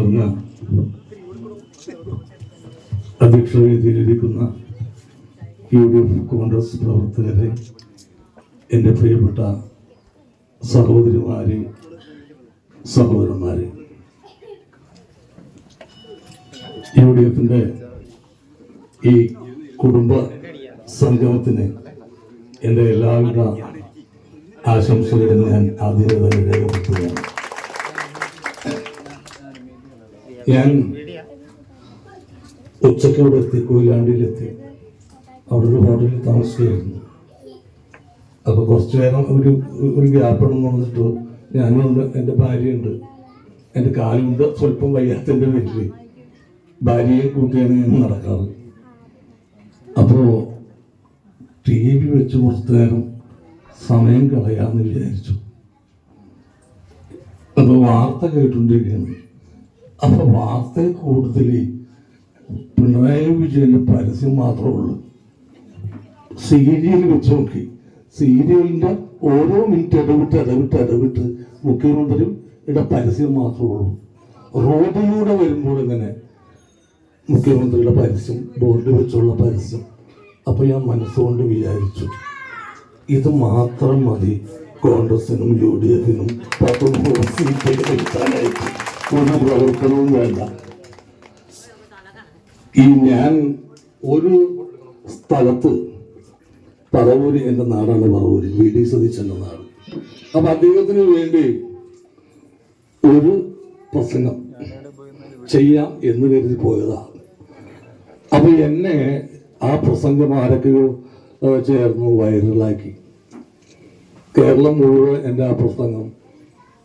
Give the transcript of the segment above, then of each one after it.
നിറഞ്ഞ അധ്യക്ഷവേദിയിലിരിക്കുന്ന UDF കോൺഗ്രസ് പ്രവർത്തകരെ, എൻ്റെ പ്രിയപ്പെട്ട സഹോദരിമാരെ, സഹോദരന്മാരെ, UDFിൻ്റെ ഈ കുടുംബ സംഗമത്തിന് എൻ്റെ എല്ലാവിധ ആശംസകളും ഞാൻ ആദ്യമേ തന്നെ രേഖപ്പെടുത്തുകയാണ്. ഞാൻ ഉച്ചയ്ക്ക് അവിടെ എത്തി, കൊയിലാണ്ടിയിലെത്തി. അവിടെ ഒരു ഹോട്ടലിൽ താമസിക്കുകയായിരുന്നു. അപ്പോൾ കുറച്ച് നേരം ഒരു ഗ്യാപ്പണം വന്നിട്ട് ഞാനുണ്ട്, എൻ്റെ ഭാര്യയുണ്ട്, എൻ്റെ കാലുണ്ട് സ്വല്പം വയ്യാത്തതിൻ്റെ പേരിൽ ഭാര്യയെ കൂട്ടിയാണ് ഞാൻ നടക്കാറ്. അപ്പോൾ TV വെച്ച് കുറച്ച് നേരം സമയം കളയാമെന്ന് വിചാരിച്ചു. അപ്പോൾ വാർത്ത കേട്ടുകൊണ്ടിരിക്കുകയാണ്. അപ്പോൾ വാർത്തയിൽ കൂടുതൽ പിണറായി വിജയൻ്റെ പരസ്യം മാത്രമേ ഉള്ളൂ. സീരിയൽ വെച്ച് നോക്കി, സീരിയലിൻ്റെ ഓരോ മിനിറ്റ് ഇടവിട്ട് മുഖ്യമന്ത്രിയുടെ പരസ്യം മാത്രമേ ഉള്ളൂ. റോഡിലൂടെ വരുമ്പോൾ ഇങ്ങനെ മുഖ്യമന്ത്രിയുടെ പരസ്യം, ബോർഡ് വെച്ചുള്ള പരസ്യം. അപ്പോൾ ഞാൻ മനസ്സുകൊണ്ട് വിചാരിച്ചു, ഇത് മാത്രം മതി കോൺഗ്രസിനും UDFിനും 19 സീറ്റുകൾ എടുക്കാനായിട്ട്. ഒരു പ്രവർത്തനവും വേണ്ട. ഞാൻ ഒരു സ്ഥലത്ത്, പറവൂര്, എൻ്റെ നാടാണ് പറവൂര്, VD സതീശൻ്റെ നാട്. അപ്പം അദ്ദേഹത്തിന് വേണ്ടി ഒരു പ്രസംഗം ചെയ്യാം എന്ന് കരുതി പോയതാണ്. അപ്പൊ എന്നെ ആ പ്രസംഗം ആരൊക്കെയോ ചേർന്ന് വൈറലാക്കി. കേരളം മുഴുവൻ എൻ്റെ ആ പ്രസംഗം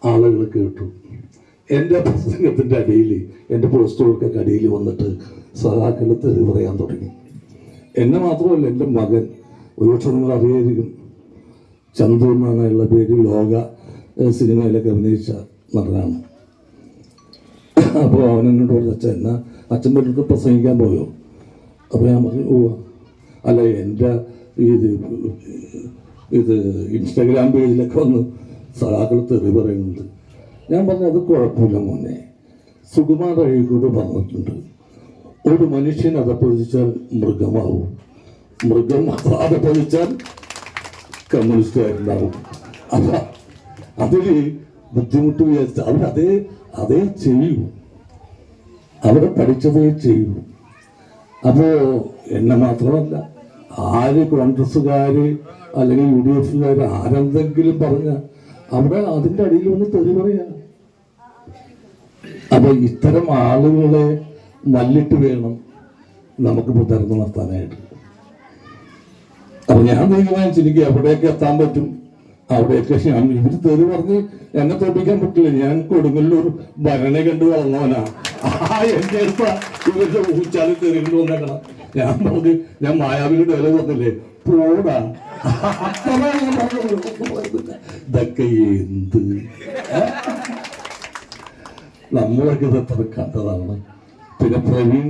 ആളുകൾ കേട്ടു. എൻ്റെ പ്രസംഗത്തിൻ്റെ അടിയിൽ, എൻ്റെ പോസ്റ്ററുകൾക്ക് അടിയിൽ വന്നിട്ട് സഹാക്കളെ തെറി പറയാൻ തുടങ്ങി. എന്നെ മാത്രമല്ല, എൻ്റെ മകൻ, ഒരുപക്ഷെ നിങ്ങൾ അറിയായിരിക്കും, ചന്തു എന്നുള്ള പേര് ലോക സിനിമയിലൊക്കെ അഭിനയിച്ച നടനാണ്. അപ്പോൾ അവനെന്നോട് പറഞ്ഞു, അച്ഛൻ പറ്റിട്ട് പ്രസംഗിക്കാൻ പോയോ? അപ്പോൾ ഞാൻ പറഞ്ഞു, ഓ അല്ല, എൻ്റെ ഇത് ഇൻസ്റ്റാഗ്രാം പേജിലൊക്കെ വന്ന് സഹാക്കൾ തെറി പറയുന്നുണ്ട്. ഞാൻ പറഞ്ഞു, അത് കുഴപ്പമില്ല മോനെ. സുകുമാർ അഴീക്കോട് പറഞ്ഞിട്ടുണ്ട്, ഒരു മനുഷ്യൻ അതപ്പതിച്ചാൽ മൃഗമാവും, മൃഗം അതപ്പതിച്ചാൽ കമ്മ്യൂണിസ്റ്റുകാരുണ്ടാവും. അപ്പം അതിൽ ബുദ്ധിമുട്ട് വിചാരിച്ച അവരതേ ചെയ്യൂ, അവിടെ പഠിച്ചതേ ചെയ്യൂ. അപ്പോൾ എന്നെ മാത്രമല്ല, ആര് കോൺഗ്രസ്സുകാർ അല്ലെങ്കിൽ UDFുകാർ ആരെന്തെങ്കിലും പറഞ്ഞ അവിടെ അതിൻ്റെ അടിയിൽ ഒന്ന് തെറി പറയാ. അപ്പൊ ഇത്തരം ആളുകളെ മല്ലിട്ട് വേണം നമുക്ക് തുടർന്ന് നടത്താനായിട്ട്. അപ്പൊ ഞാൻ തീരുമാനിച്ചിരിക്കുക, എവിടെയൊക്കെ എത്താൻ പറ്റും അവിടെയൊക്കെ. ഇവര് തെറി പറഞ്ഞ് എന്നെ തോപ്പിക്കാൻ പറ്റില്ല. ഞാൻ കൊടുങ്ങല്ലൂർ ഭരണ കണ്ടു വളർന്നവനാ. എന്റെ അടുത്ത ഇവരുടെ ഊച്ചാലും തെറികൊണ്ട് വന്നേക്കണം. ഞാൻ പറഞ്ഞു, ഞാൻ മായാവിന്റെ ഡയലോഗ് പറഞ്ഞില്ലേ, പോടാ. ഇതൊക്കെ എന്ത്, നമ്മളൊക്കെ ഇതെത്ര കണ്ടതാണ്. പിന്നെ പ്രവീൺ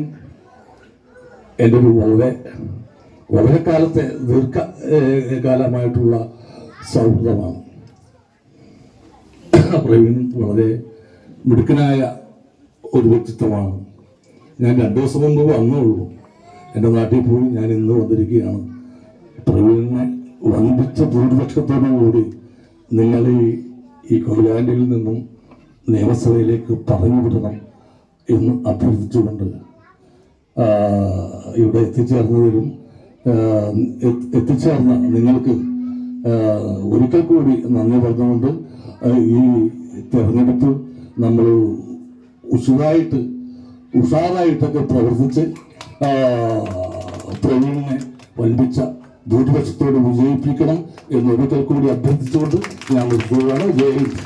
എൻ്റെ ഒരു വളരെ കാലത്തെ ദീർഘകാലമായിട്ടുള്ള സൗഹൃദമാണ്. പ്രവീൺ വളരെ മിടുക്കനായ ഒരു വ്യക്തിത്വമാണ്. ഞാൻ 2 ദിവസം മുമ്പ് വന്നുള്ളൂ, എൻ്റെ നാട്ടിൽ പോയി. ഞാൻ ഇന്ന് വന്നിരിക്കുകയാണ്. പ്രവീണിനെ വമ്പിച്ച ഭൂരിപക്ഷത്തോടുകൂടി നിങ്ങൾ ഈ കൊയിലാണ്ടിയിൽ നിന്നും നിയമസഭയിലേക്ക് പറഞ്ഞു വിടണം എന്ന് അഭ്യർത്ഥിച്ചുകൊണ്ട് ഇവിടെ എത്തിച്ചേർന്ന നിങ്ങൾക്ക് ഒരിക്കൽ കൂടി നന്ദി പറഞ്ഞുകൊണ്ട് ഈ തെരഞ്ഞെടുപ്പ് നമ്മൾ ഉഷാറായിട്ടൊക്കെ പ്രവർത്തിച്ച് പ്രവീണിനെ വൻപിച്ച ഭൂരിപക്ഷത്തോട് വിജയിപ്പിക്കണം എന്നൊരിക്കൽ കൂടി അഭ്യർത്ഥിച്ചുകൊണ്ട് ഞാൻ നിർത്തുകയാണ്. ജയ് ഹിന്ദ്.